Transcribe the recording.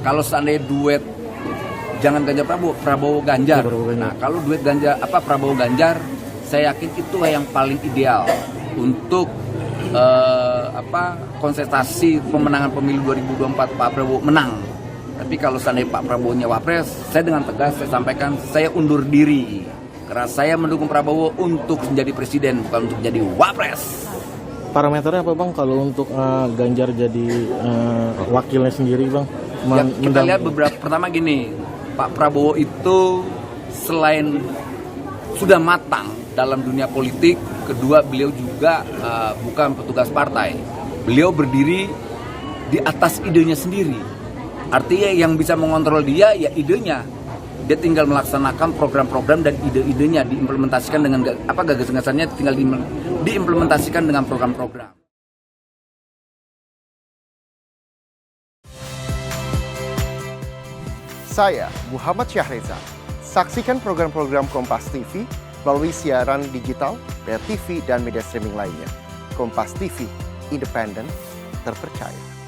Kalau seandainya duet jangan Ganjar Prabowo, Prabowo Ganjar. Nah, kalau duet Prabowo Ganjar, saya yakin itu yang paling ideal untuk konsentrasi pemenangan pemilu 2024 Pak Prabowo menang. Tapi kalau seandainya Pak Prabowo-nya Wapres, saya dengan tegas saya sampaikan saya undur diri. Karena saya mendukung Prabowo untuk menjadi presiden, bukan untuk jadi Wapres. Parameternya apa Bang kalau untuk Ganjar jadi wakilnya sendiri Bang? Ya, kita lihat beberapa, pertama gini, Pak Prabowo itu selain sudah matang dalam dunia politik, kedua beliau juga bukan petugas partai. Beliau berdiri di atas idenya sendiri. Artinya yang bisa mengontrol dia ya idenya. Dia tinggal melaksanakan program-program dan ide-idenya diimplementasikan dengan gagasan-gagasannya tinggal diimplementasikan dengan program-program. Saya Muhammad Syahreza. Saksikan program-program Kompas TV melalui siaran digital, pay TV, dan media streaming lainnya. Kompas TV, independen, terpercaya.